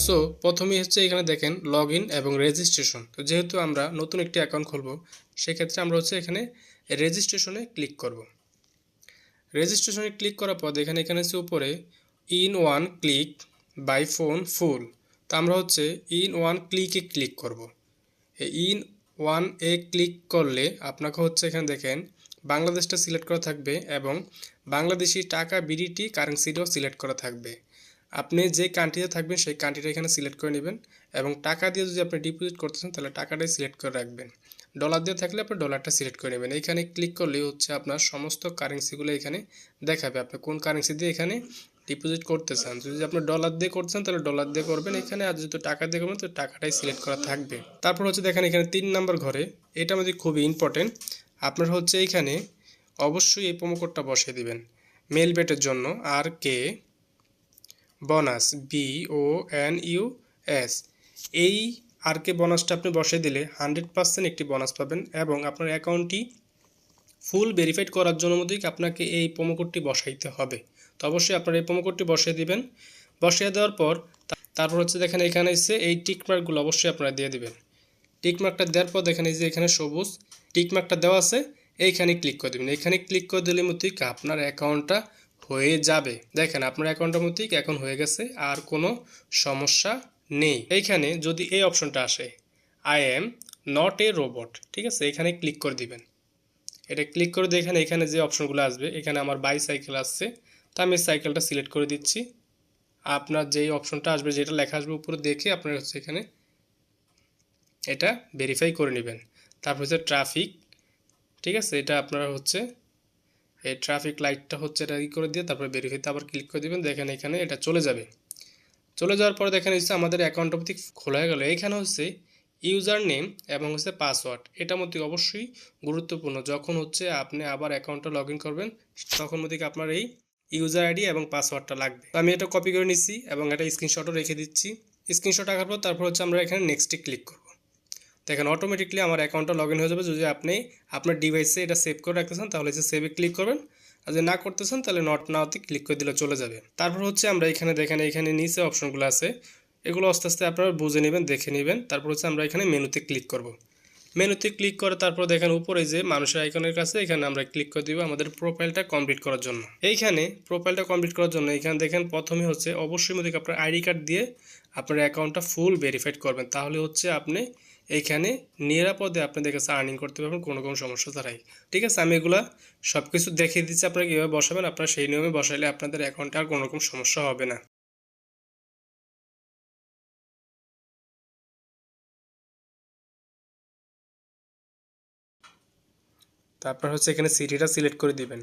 So প্রথমেই হচ্ছে এখানে দেখেন লগ ইন এবং রেজিস্ট্রেশন। তো যেহেতু আমরা নতুন একটি অ্যাকাউন্ট খুলব, সেক্ষেত্রে আমরা হচ্ছে এখানে রেজিস্ট্রেশনে ক্লিক করব। রেজিস্ট্রেশনে ক্লিক করার পর এখানে হচ্ছে উপরে in one click by phone full. তো আমরা হচ্ছে ইন ওয়ান ক্লিকে ক্লিক করব। এই ইন ওয়ান এ ক্লিক করলে আপনাকে হচ্ছে এখানে দেখেন বাংলাদেশটা সিলেক্ট করা থাকবে এবং বাংলাদেশি টাকা বিডিটি কারেন্সিটাও সিলেক্ট করা থাকবে। আপনি যে কান্ট্রিতে থাকবেন সেই কান্ট্রিটা এখানে সিলেক্ট করে নেবেন এবং টাকা দিয়ে যদি আপনি ডিপোজিট করতেছেন তাহলে টাকাটাই সিলেক্ট করে রাখবেন। ডলার দিয়ে থাকলে আপনি ডলারটা সিলেক্ট করে নেবেন। এইখানে ক্লিক করলেই হচ্ছে আপনার সমস্ত কারেন্সিগুলো এখানে দেখাবে আপনি কোন কারেন্সি দিয়ে এখানে ডিপোজিট করতে চান। যদি আপনি ডলার দিয়ে করছেন তাহলে ডলার দিয়ে করবেন এখানে, আর যদি টাকা দিয়ে করবেন তো টাকাটাই সিলেক্ট করা থাকবে। তারপর হচ্ছে দেখেন এখানে 3 নম্বর ঘরে, এটা আমাদের খুবই ইম্পর্টেন্ট। আপনার হচ্ছে এইখানে অবশ্যই এই প্রোমো কোডটা বসিয়ে দিবেন মেল বেটের জন্য RK বোনাস BONUS। এই RK বোনাসটা আপনি বসিয়ে দিলে 100% একটি বোনাস পাবেন এবং আপনার অ্যাকাউন্টটি ফুল ভেরিফাইড করার জন্য মধ্যেই আপনাকে এই প্রোমো কোডটি বসাইতে হবে। তো অবশ্যই আপনার এই প্রোমো কোডটি বসিয়ে দিবেন। বসিয়ে দেওয়ার পর তারপর হচ্ছে দেখেন এখানে এসে এই টিকমার্কগুলো অবশ্যই আপনারা দিয়ে দিবেন। টিকমার্কটা দেওয়ার পর দেখেন এই যে এখানে সবুজ টিকমার্কটা দেওয়া আছে, এইখানে ক্লিক করে দেবেন। এখানে ক্লিক করে দিলে মধ্যেই আপনার অ্যাকাউন্টটা হয়ে যাবে। দেখেন আপনার অ্যাকাউন্টের মধ্যেই এখন হয়ে গেছে, আর কোনো সমস্যা নেই। এইখানে যদি এই অপশনটা আসে I am not a robot, ঠিক আছে, এখানে ক্লিক করে দিবেন। এটা ক্লিক করে দেখেন এখানে যে অপশনগুলো আসবে, এখানে আমার বাইসাইকেল আসছে, তো আমি সাইকেলটা সিলেক্ট করে দিচ্ছি। আপনার যেই অপশনটা আসবে, যেটা লেখা আসবে উপরে দেখে আপনার হচ্ছে এখানে এটা ভেরিফাই করে নেবেন। তারপর হচ্ছে ট্রাফিক, ঠিক আছে, এটা আপনারা হচ্ছে এই ট্রাফিক লাইটটা হচ্ছে এটা ই করে দিয়ে তারপরে ভেরিফাইতে আবার ক্লিক করে দিবেন। দেখেন এখানে এটা চলে যাবে। চলে যাওয়ার পরে দেখেন হচ্ছে আমাদের অ্যাকাউন্টটা প্রতি খোলা হয়ে গেল। এখানে হচ্ছে ইউজার নেম এবং হচ্ছে পাসওয়ার্ড, এটার মধ্যে অবশ্যই গুরুত্বপূর্ণ। যখন হচ্ছে আপনি আবার অ্যাকাউন্টটা লগ ইন করবেন তখন মধ্যে আপনার এই ইউজার আইডি এবং পাসওয়ার্ডটা লাগবে। তো আমি এটা কপি করে নিচ্ছি এবং এটা স্ক্রিনশটও রেখে দিচ্ছি। স্ক্রিনশট রাখার পর তারপর হচ্ছে আমরা এখানে নেক্সটে ক্লিক করব। দেখেন অটোমেটিকলি আমার অ্যাকাউন্টটা লগ ইন হয়ে যাবে। যদি আপনি আপনার ডিভাইসে এটা সেভ করে রাখতেছেন তাহলে হচ্ছে সেভে ক্লিক করবেন, আর যদি না করতেছেন তাহলে নট নাওতে ক্লিক করে দিলে চলে যাবে। তারপর হচ্ছে আমরা এখানে দেখেন এখানে নিচে অপশনগুলো আছে, এগুলো আস্তে আস্তে আপনারা বুঝে নেবেন, দেখে নেবেন। তারপর হচ্ছে আমরা এখানে মেনুতে ক্লিক করব। মেনুতে ক্লিক করে তারপর দেখেন উপরে যে মানুষের আইকনের কাছে এখানে আমরা ক্লিক করে দিব আমাদের প্রোফাইলটা কমপ্লিট করার জন্য। এইখানে প্রোফাইলটা কমপ্লিট করার জন্য এখানে দেখেন প্রথমে হচ্ছে অবশ্যই মধ্যে আপনার আইডি কার্ড দিয়ে আপনার অ্যাকাউন্টটা ফুল ভেরিফাইড করবেন, তাহলে হচ্ছে আপনি এইখানে নিরাপদে আপনাদের কাছে আর্নিং করতে পারবেন কোনো সমস্যা ছাড়াই। ঠিক আছে, আমি এগুলা সব কিছু দেখিয়ে দিচ্ছি আপনারা কীভাবে বসাবেন। আপনারা সেই নিয়মে বসাইলে আপনাদের অ্যাকাউন্টে আর কোনো রকম সমস্যা হবে না। তারপর হচ্ছে এখানে সিটিটা সিলেক্ট করে দিবেন।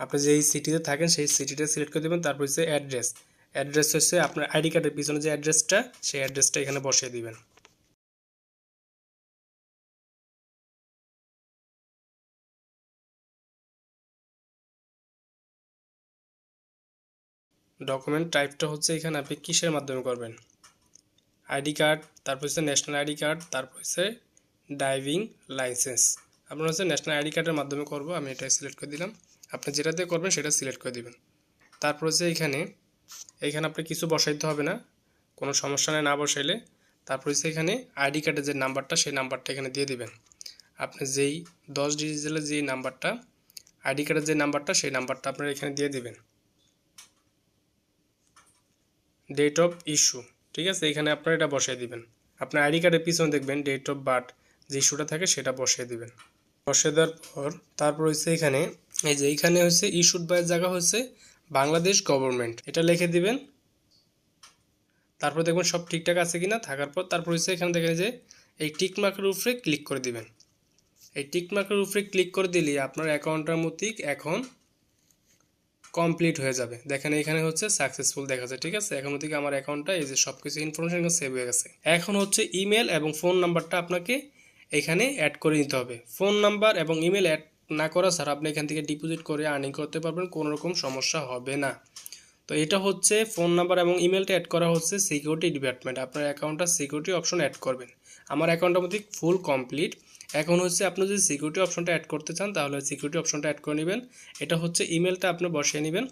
আপনি যেই সিটিতে থাকেন সেই সিটিটা সিলেক্ট করে দেবেন। তারপর হচ্ছে অ্যাড্রেস, অ্যাড্রেস হচ্ছে আপনার আইডি কার্ডের পিছনে যে অ্যাড্রেসটা, সেই অ্যাড্রেসটা এখানে বসিয়ে দিবেন। ডকুমেন্ট টাইপটা হচ্ছে এখানে আপনি কিসের মাধ্যমে করবেন, আইডি কার্ড, তারপর হচ্ছে ন্যাশনাল আইডি কার্ড, তারপর হচ্ছে ড্রাইভিং লাইসেন্স। আপনার হচ্ছে ন্যাশনাল আইডি কার্ডের মাধ্যমে করব, আমি এটাই সিলেক্ট করে দিলাম। আপনি যেটাতে করবেন সেটা সিলেক্ট করে দিবেন। তারপর হচ্ছে এইখানে আপনি কিছু বসাইতে হবে না, কোনো সমস্যা নেই না বসাইলে। তারপর হচ্ছে এখানে আইডি কার্ডের যে নাম্বারটা সেই নাম্বারটা এখানে দিয়ে দিবেন। আপনি যেই 10 ডিজিটের যে নাম্বারটা, আইডি কার্ডের যে নাম্বারটা সেই নাম্বারটা আপনারা এখানে দিয়ে দিবেন। ডেট অফ ইস্যু, ঠিক আছে, এখানে আপনারা এটা বসিয়ে দিবেন। আপনার আইডি কার্ডের পিছনে দেখবেন ডেট অফ বার্থ যে ইস্যুটা থাকে সেটা বসিয়ে দিবেন। বসিয়ে দেওয়ার পর তারপর হচ্ছে এখানে এই যে এইখানে হচ্ছে ইস্যুড বাই জায়গা হচ্ছে বাংলাদেশ গভর্নমেন্ট, এটা লিখে দিবেন। তারপর দেখবেন সব ঠিকঠাক আছে কিনা, থাকার পর তারপর হচ্ছে এখানে দেখেন যে এই টিক মার্কের উপরে ক্লিক করে দিবেন। এই টিক মার্কের উপরে ক্লিক করে দিলে আপনার অ্যাকাউন্টটার মধ্যে এখন কমপ্লিট হয়ে যাবে। দেখেন এখানে হচ্ছে সাকসেসফুল দেখাচ্ছে, ঠিক আছে। এখন থেকে আমার অ্যাকাউন্টটা এই যে সব কিছু ইনফরমেশন সেভ হয়ে গেছে। এখন হচ্ছে ইমেল এবং ফোন নাম্বারটা আপনাকে এখানে অ্যাড করে নিতে হবে। ফোন নাম্বার এবং ইমেল অ্যাড না করা ছাড়া আপনি এখান থেকে ডিপোজিট করে আর্নিং করতে পারবেন, কোনো রকম সমস্যা হবে না। তো এটা হচ্ছে ফোন নাম্বার এবং ইমেলটা অ্যাড করা হচ্ছে সিকিউরিটি ডিপার্টমেন্ট, আপনার অ্যাকাউন্টটা সিকিউরিটি অপশন অ্যাড করবেন। আমার অ্যাকাউন্টের মধ্যে ফুল কমপ্লিট। এখন হচ্ছে আপনি যদি সিকিউরিটি অপশনটা অ্যাড করতে চান তাহলে সিকিউরিটি অপশনটা অ্যাড করে নেবেন। এটা হচ্ছে ইমেলটা আপনি বসিয়ে নেবেন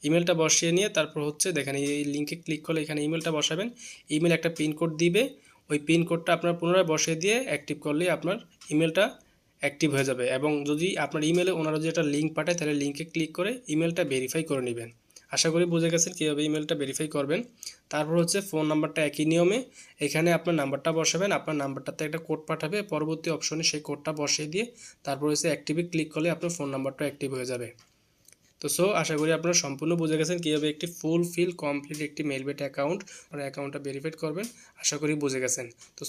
ইমেলটা বসিয়ে নিয়ে তারপর হচ্ছে দেখেন এই লিঙ্কে ক্লিক করলে এখানে ইমেলটা বসাবেন। ইমেল একটা পিন কোড দিবে, ওই পিন কোডটা আপনার পুনরায় বসিয়ে দিয়ে অ্যাক্টিভ করলেই আপনার ইমেলটা অ্যাক্টিভ হয়ে যাবে। এবং যদি আপনার ইমেলে ওনারা যদি একটা লিঙ্ক পাঠায় তাহলে লিঙ্কে ক্লিক করে ইমেলটা ভেরিফাই করে নেবেন। আশা করি বুঝে গেছেন কীভাবে ইমেলটা ভেরিফাই করবেন। তারপর হচ্ছে ফোন নাম্বারটা একই নিয়মে এখানে আপনার নাম্বারটা বসাবেন, আপনার নাম্বারটাতে একটা কোড পাঠাবে, পরবর্তী অপশনে সেই কোডটা বসিয়ে দিয়ে তারপর হচ্ছে অ্যাক্টিভে ক্লিক করলে আপনার ফোন নাম্বারটা অ্যাক্টিভ হয়ে যাবে। তো আশা করি আপনারা সম্পূর্ণ বুঝে গেছেন কীভাবে একটি ফুলফিল কমপ্লিট একটি মেলবেট অ্যাকাউন্ট আর অ্যাকাউন্টটা ভেরিফাইড করবেন। আশা করি বুঝে গেছেন। তো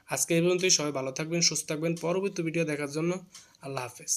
আজকে এই পর্যন্তই। সবাই ভালো থাকবেন, সুস্থ থাকবেন। পরবর্তী ভিডিও দেখার জন্য আল্লাহ হাফেজ।